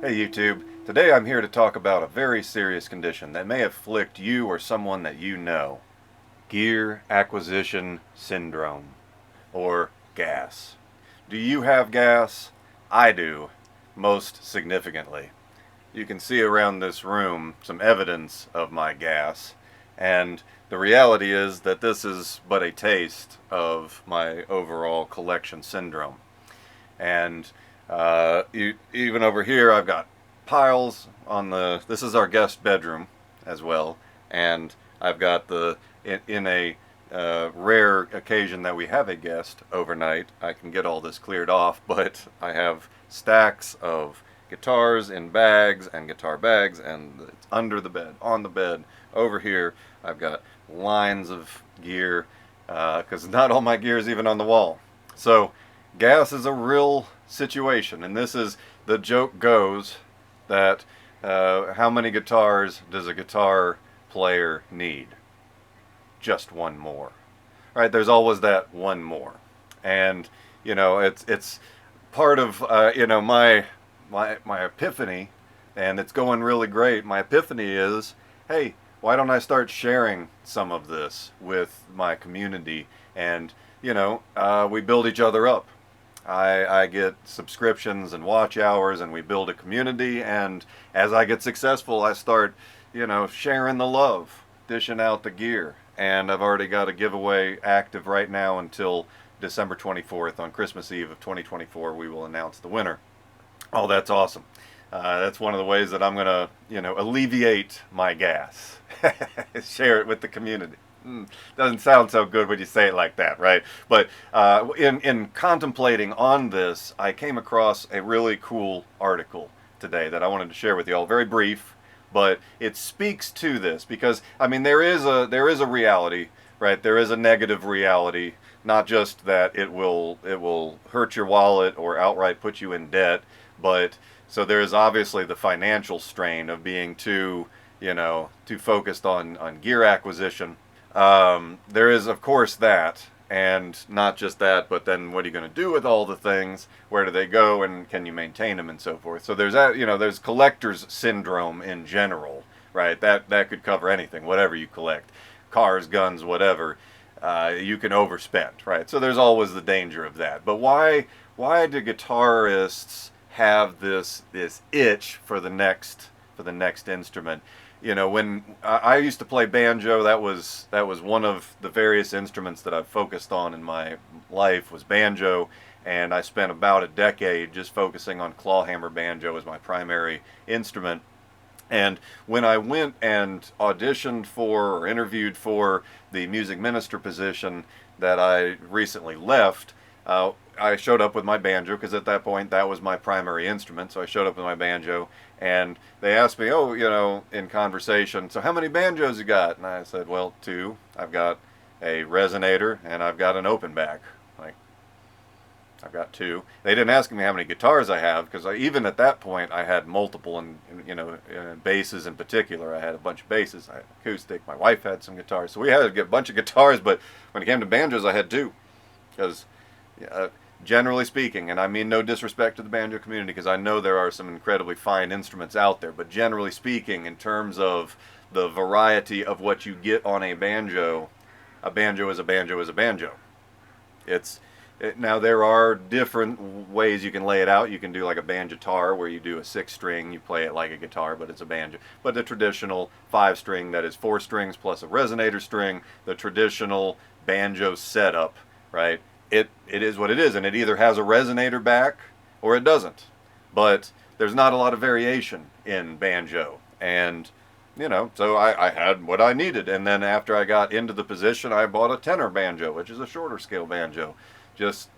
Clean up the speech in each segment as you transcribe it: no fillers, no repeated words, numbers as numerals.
Hey YouTube, today I'm here to talk about a very serious condition that may afflict you or someone that you know. Gear Acquisition Syndrome, or GAS. Do you have GAS? I do, most significantly. You can see around this room some evidence of my GAS, and the reality is that this is but a taste of my overall collection syndrome. And even over here, I've got piles on the. This is our guest bedroom as well, and I've got in a rare occasion that we have a guest overnight, I can get all this cleared off, but I have stacks of guitars in bags and guitar bags, and it's under the bed, on the bed. Over here, I've got lines of gear because not all my gear is even on the wall. So gas is a real situation, and this is, the joke goes that how many guitars does a guitar player need? Just one more. Right? There's always that one more. And it's part of my epiphany, and it's going really great. My epiphany is, hey, why don't I start sharing some of this with my community? And we build each other up. I get subscriptions and watch hours, and we build a community, and as I get successful, I start sharing the love, dishing out the gear. And I've already got a giveaway active right now until December 24th. On Christmas Eve of 2024, we will announce the winner. Oh, that's awesome. That's one of the ways that I'm going to alleviate my gas. Share it with the community. Doesn't sound so good when you say it like that, right? But in contemplating on this, I came across a really cool article today that I wanted to share with you all. Very brief, but it speaks to this because there is a reality, right? There is a negative reality, not just that it will hurt your wallet or outright put you in debt, but so there is obviously the financial strain of being too focused on gear acquisition. There is, of course, that, and not just that, but then what are you going to do with all the things? Where do they go, and can you maintain them, and so forth? So there's that, there's collector's syndrome in general, right? That could cover anything, whatever you collect, cars, guns, whatever. You can overspend, right? So there's always the danger of that. But why do guitarists have this itch for the next instrument? When I used to play banjo, that was one of the various instruments that I've focused on in my life, was banjo, and I spent about a decade just focusing on clawhammer banjo as my primary instrument. And when I went and auditioned for or interviewed for the music minister position that I recently left, I showed up with my banjo because at that point that was my primary instrument. So I showed up with my banjo, and they asked me, in conversation, so how many banjos you got? And I said, well, two. I've got a resonator and I've got an open back. I've got two. They didn't ask me how many guitars I have, because even at that point I had multiple, and basses in particular. I had a bunch of basses. I had acoustic. My wife had some guitars, so we had to get a bunch of guitars. But when it came to banjos, I had two, because generally speaking, and I mean no disrespect to the banjo community, because I know there are some incredibly fine instruments out there, but generally speaking, in terms of the variety of what you get on a banjo is a banjo is a banjo. Now there are different ways you can lay it out. You can do like a banjo-tar, where you do a 6-string, you play it like a guitar, but it's a banjo. But the traditional 5-string, that is 4 strings plus a resonator string, the traditional banjo setup, right? It is what it is, and it either has a resonator back or it doesn't. But there's not a lot of variation in banjo, and so I had what I needed. And then after I got into the position, I bought a tenor banjo, which is a shorter scale banjo, just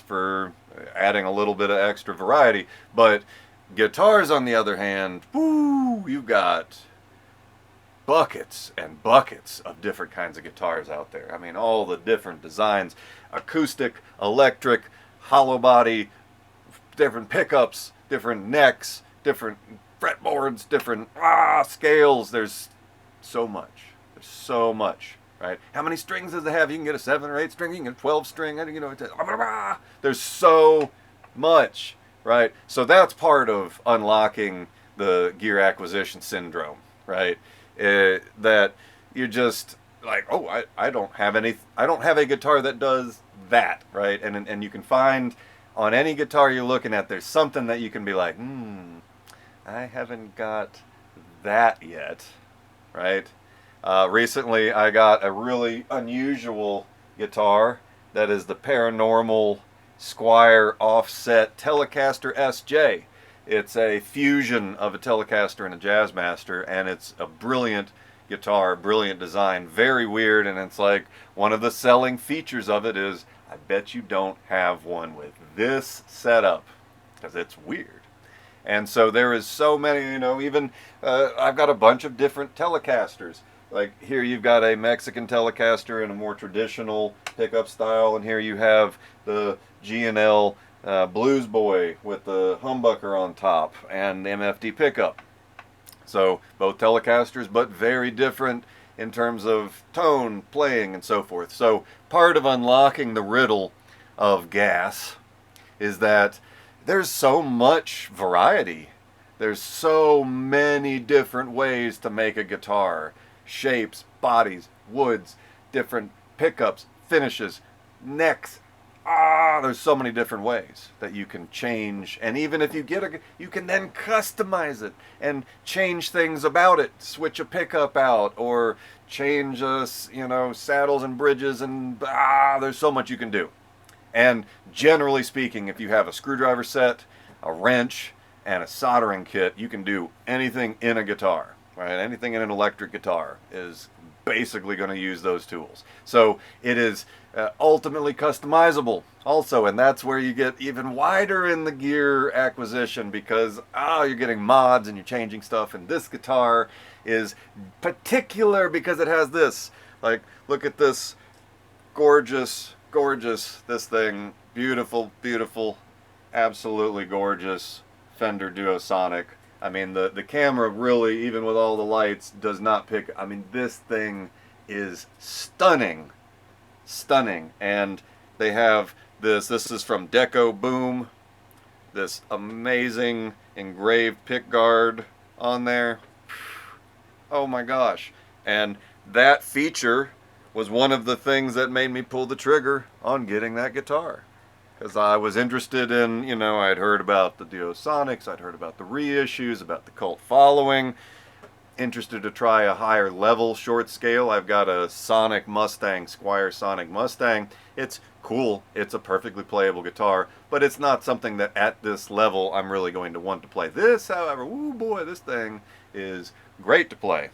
for adding a little bit of extra variety. But guitars, on the other hand, woo, you've got buckets and buckets of different kinds of guitars out there. All the different designs: acoustic, electric, hollow body, different pickups, different necks, different fretboards, different scales. There's so much. Right? How many strings does it have? You can get a 7 or 8 string, you can get a 12 string, there's so much. right? So that's part of unlocking the gear acquisition syndrome, right? That you just like, oh, I don't have a guitar that does that, right? And you can find on any guitar you're looking at, there's something that you can be like, I haven't got that yet, right? Recently, I got a really unusual guitar that is the Paranormal Squire Offset Telecaster SJ. It's a fusion of a Telecaster and a Jazzmaster, and it's a brilliant guitar, brilliant design, very weird, and it's like one of the selling features of it is I bet you don't have one with this setup because it's weird. And so there is so many, even I've got a bunch of different Telecasters. Like here you've got a Mexican Telecaster in a more traditional pickup style, and here you have the G&L Blues Boy with the humbucker on top and the MFD pickup. So both Telecasters, but very different in terms of tone, playing, and so forth. So part of unlocking the riddle of gas is that there's so much variety. There's so many different ways to make a guitar. Shapes, bodies, woods, different pickups, finishes, necks. There's so many different ways that you can change. And even if you you can then customize it and change things about it. Switch a pickup out or change, saddles and bridges, and there's so much you can do. And generally speaking, if you have a screwdriver set, a wrench, and a soldering kit, you can do anything in a guitar, right? Anything in an electric guitar is basically going to use those tools. So it is ultimately customizable also, and that's where you get even wider in the gear acquisition because you're getting mods and you're changing stuff, and this guitar is particular because it has this. Like, look at this gorgeous this thing, beautiful, absolutely gorgeous Fender Duosonic. I mean, the camera really, even with all the lights, does not pick. I mean, this thing is stunning, and they have this is from Deco Boom, this amazing engraved pickguard on there. Oh my gosh. And that feature was one of the things that made me pull the trigger on getting that guitar. Because I was interested in, I'd heard about the Duosonics, I'd heard about the reissues, about the cult following. Interested to try a higher level short scale. I've got a Sonic Mustang, Squire Sonic Mustang. It's cool, it's a perfectly playable guitar, but it's not something that at this level I'm really going to want to play. This, however, ooh boy, this thing is great to play.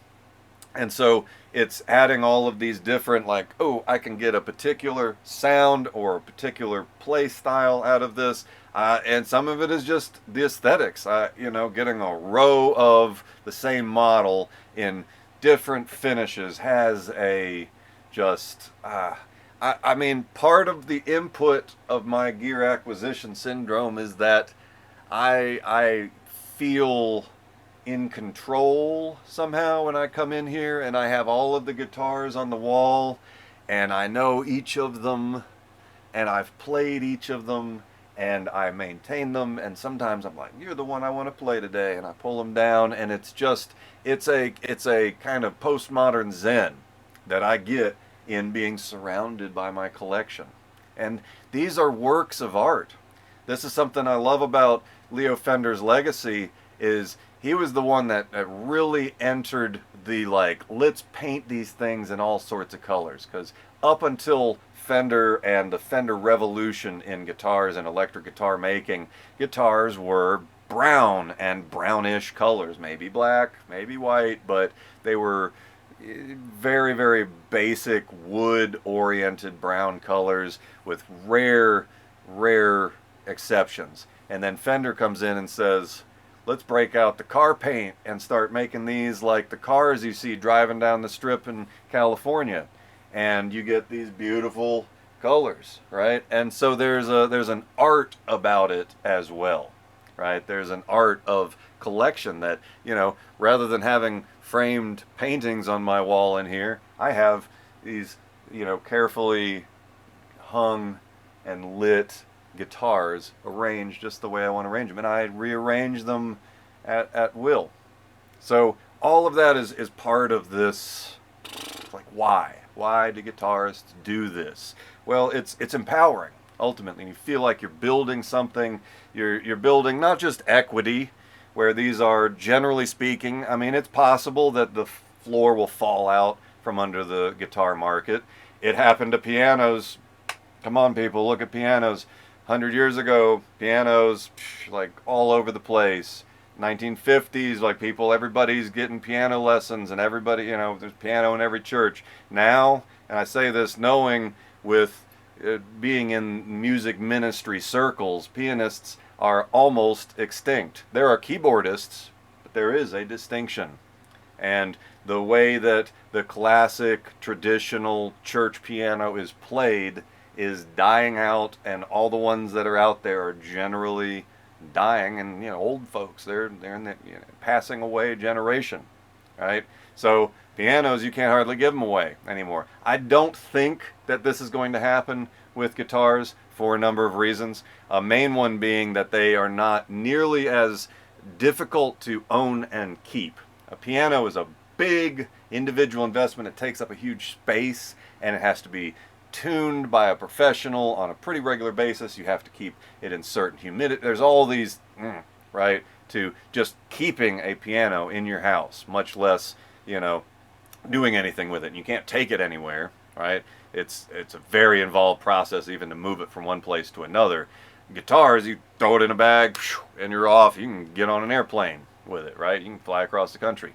And so it's adding all of these different, like, I can get a particular sound or a particular play style out of this. And some of it is just the aesthetics. Getting a row of the same model in different finishes has a just, I mean, part of the input of my gear acquisition syndrome is that I feel in control somehow when I come in here and I have all of the guitars on the wall and I know each of them and I've played each of them and I maintain them, and sometimes I'm like, you're the one I want to play today, and I pull them down, and it's a kind of postmodern zen that I get in being surrounded by my collection. And these are works of art. This is something I love about Leo Fender's legacy is he was the one that really entered the, like, let's paint these things in all sorts of colors. Because up until Fender and the Fender revolution in guitars and electric guitar making, guitars were brown and brownish colors. Maybe black, maybe white, but they were very, very basic wood-oriented brown colors with rare exceptions. And then Fender comes in and says, let's break out the car paint and start making these like the cars you see driving down the strip in California. And you get these beautiful colors, right? And so there's an art about it as well, right? There's an art of collection that, rather than having framed paintings on my wall in here, I have these, carefully hung and lit guitars arranged just the way I want to arrange them, and I rearrange them at will. So all of that is part of this, like, why? Why do guitarists do this? Well, it's empowering, ultimately. You feel like you're building something. You're building not just equity, where these are, generally speaking, I mean, it's possible that the floor will fall out from under the guitar market. It happened to pianos. Come on, people, look at pianos. 100 years ago, pianos, like, all over the place. 1950s, like, everybody's getting piano lessons, and everybody, there's piano in every church. Now, and I say this knowing, with being in music ministry circles, pianists are almost extinct. There are keyboardists, but there is a distinction. And the way that the classic, traditional church piano is played is dying out, and all the ones that are out there are generally dying, and old folks, they're in the passing away generation, right? So pianos, you can't hardly give them away anymore. I don't think that this is going to happen with guitars for a number of reasons. A main one being that they are not nearly as difficult to own and keep. A piano is a big individual investment. It takes up a huge space, and it has to be tuned by a professional on a pretty regular basis. You have to keep it in certain humidity. There's all these, right, to just keeping a piano in your house, much less, doing anything with it. And you can't take it anywhere, right? It's a very involved process even to move it from one place to another. Guitars, you throw it in a bag and you're off. You can get on an airplane with it, right? You can fly across the country.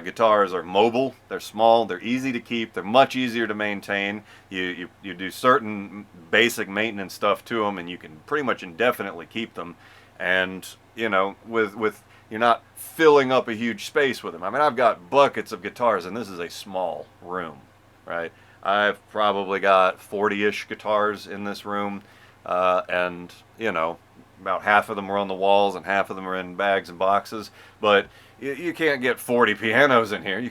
Guitars are mobile, they're small, they're easy to keep, they're much easier to maintain. You do certain basic maintenance stuff to them, and you can pretty much indefinitely keep them. And with you're not filling up a huge space with them. I mean, I've got buckets of guitars, and this is a small room, right? I've probably got 40-ish guitars in this room, and about half of them are on the walls and half of them are in bags and boxes. But you can't get 40 pianos in here,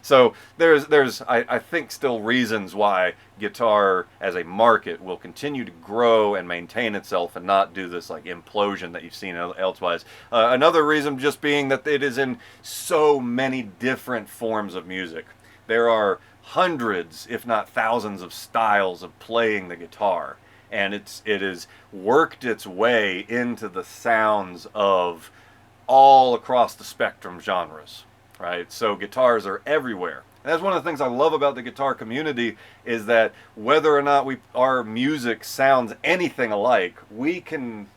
So there's I think still reasons why guitar as a market will continue to grow and maintain itself and not do this like implosion that you've seen elsewise. Another reason just being that it is in so many different forms of music. There are hundreds, if not thousands, of styles of playing the guitar, and it has worked its way into the sounds of all across the spectrum genres, right? So guitars are everywhere. And that's one of the things I love about the guitar community, is that whether or not our music sounds anything alike, we can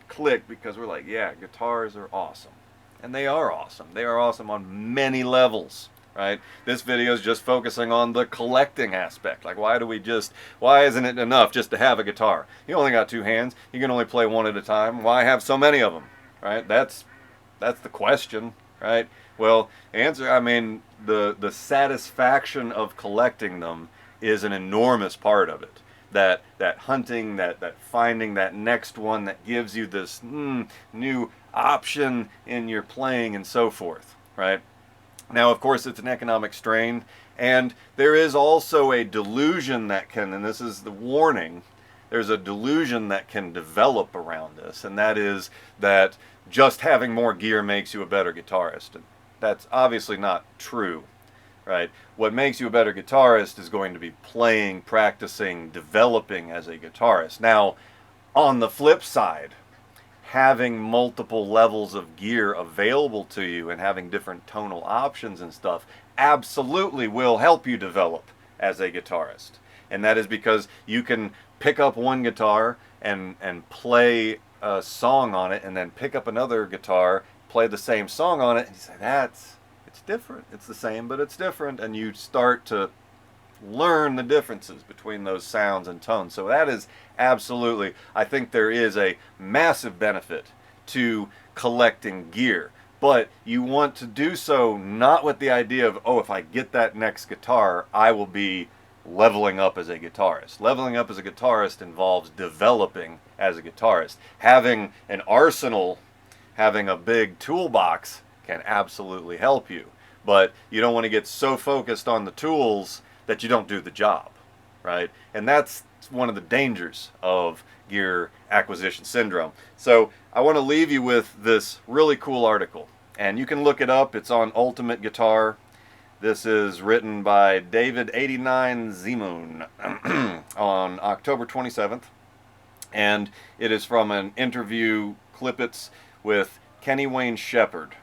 click because we're like, yeah, guitars are awesome. And they are awesome. They are awesome on many levels, right? This video is just focusing on the collecting aspect. Like, why isn't it enough just to have a guitar? You only got two hands. You can only play one at a time. Why have so many of them, right? That's the question, right? Well, the answer, I mean, the satisfaction of collecting them is an enormous part of it. That hunting, that finding that next one that gives you this new option in your playing and so forth, right? Now, of course, it's an economic strain, and there is also a delusion that can, and this is the warning, there's a delusion that can develop around this, and that is that just having more gear makes you a better guitarist. And that's obviously not true, right? What makes you a better guitarist is going to be playing, practicing, developing as a guitarist. Now, on the flip side, having multiple levels of gear available to you and having different tonal options and stuff absolutely will help you develop as a guitarist. And that is because you can pick up one guitar and play a song on it, and then pick up another guitar, play the same song on it, and you say, it's different. It's the same, but it's different. And you start to learn the differences between those sounds and tones. So that is absolutely, I think there is a massive benefit to collecting gear. But you want to do so not with the idea of, if I get that next guitar, I will be leveling up as a guitarist. Leveling up as a guitarist involves developing as a guitarist. Having an arsenal, having a big toolbox can absolutely help you. But you don't want to get so focused on the tools that you don't do the job, right? And that's one of the dangers of gear acquisition syndrome. So I want to leave you with this really cool article, and you can look it up. It's on Ultimate Guitar. This is written by David89 Zemoon on October 27th, and it is from an interview clippets with Kenny Wayne Shepherd.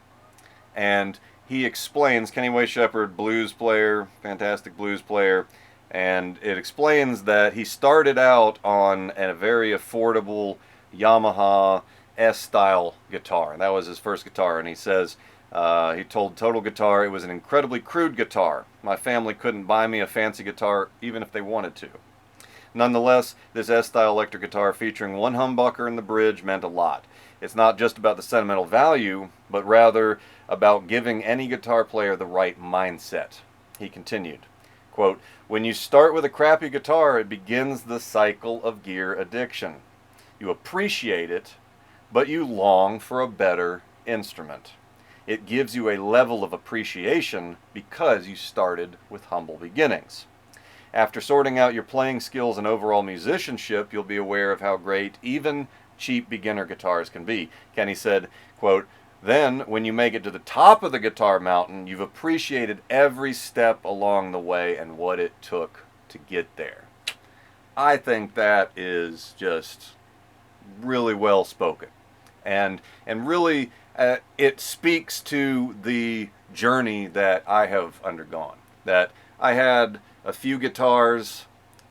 And he explains, Kenny Wayne Shepherd, blues player, fantastic blues player, and it explains that he started out on a very affordable Yamaha S-style guitar, and that was his first guitar. And he says, he told Total Guitar, it was an incredibly crude guitar. My family couldn't buy me a fancy guitar even if they wanted to. Nonetheless, this S-style electric guitar featuring one humbucker in the bridge meant a lot. It's not just about the sentimental value, but rather about giving any guitar player the right mindset. He continued, quote, "When you start with a crappy guitar, it begins the cycle of gear addiction. You appreciate it, but you long for a better instrument. It gives you a level of appreciation because you started with humble beginnings. After sorting out your playing skills and overall musicianship, you'll be aware of how great even cheap beginner guitars can be." Kenny said, quote, "Then, when you make it to the top of the guitar mountain, you've appreciated every step along the way and what it took to get there." I think that is just really well spoken. And really, it speaks to the journey that I have undergone. That I had a few guitars,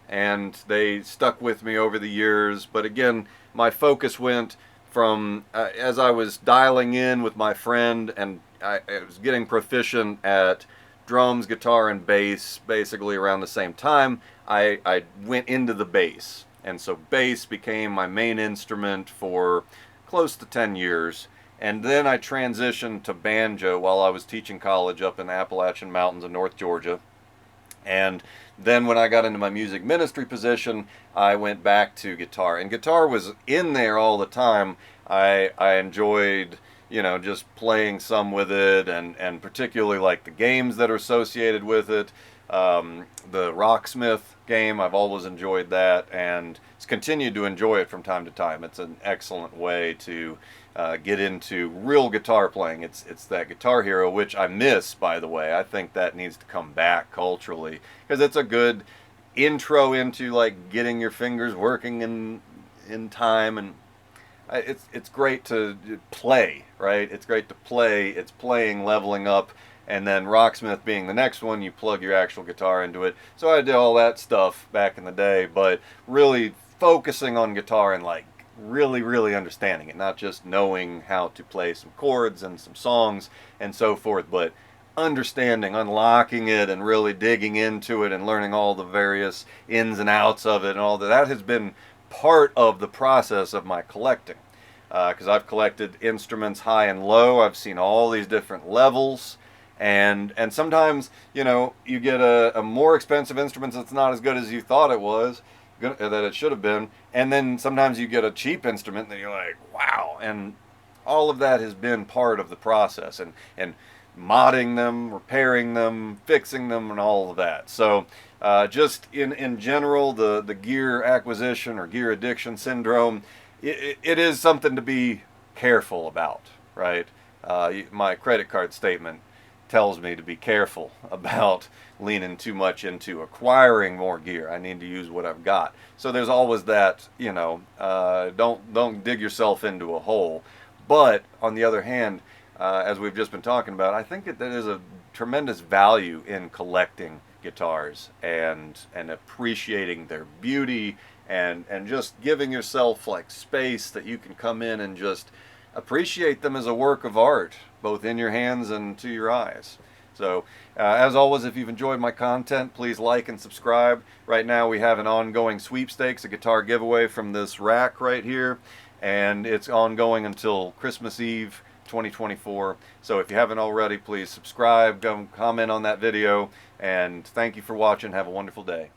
and they stuck with me over the years. But again, my focus went from, as I was dialing in with my friend, and I was getting proficient at drums, guitar, and bass basically around the same time, I went into the bass. And so bass became my main instrument for close to 10 years. And then I transitioned to banjo while I was teaching college up in the Appalachian Mountains of North Georgia. And then when I got into my music ministry position, I went back to guitar. And guitar was in there all the time. I enjoyed, just playing some with it, and particularly like the games that are associated with it. The Rocksmith game, I've always enjoyed that, and it's continued to enjoy it from time to time. It's an excellent way to get into real guitar playing. It's that Guitar Hero, which I miss, by the way. I think that needs to come back culturally, because it's a good intro into like getting your fingers working in time, and it's great to play, right? It's great to play. It's playing, leveling up. And then Rocksmith being the next one, you plug your actual guitar into it. So I did all that stuff back in the day, but really focusing on guitar and like really understanding it, not just knowing how to play some chords and some songs and so forth, but understanding, unlocking it, and really digging into it and learning all the various ins and outs of it and all that. That has been part of the process of my collecting, because I've collected instruments high and low. I've seen all these different levels. And sometimes, you get a more expensive instrument that's not as good as you thought it was, that it should have been. And then sometimes you get a cheap instrument that you're like, wow. And all of that has been part of the process. And modding them, repairing them, fixing them, and all of that. So just in general, the gear acquisition or gear addiction syndrome, it is something to be careful about, right? My credit card statement tells me to be careful about leaning too much into acquiring more gear. I need to use what I've got. So there's always that, don't dig yourself into a hole. But on the other hand, as we've just been talking about, I think that there is a tremendous value in collecting guitars and appreciating their beauty and just giving yourself like space that you can come in and just appreciate them as a work of art, both in your hands and to your eyes. So, as always, if you've enjoyed my content, please like and subscribe. Right now we have an ongoing sweepstakes, a guitar giveaway from this rack right here, and it's ongoing until Christmas Eve 2024. So if you haven't already, please subscribe, comment on that video, and thank you for watching. Have a wonderful day.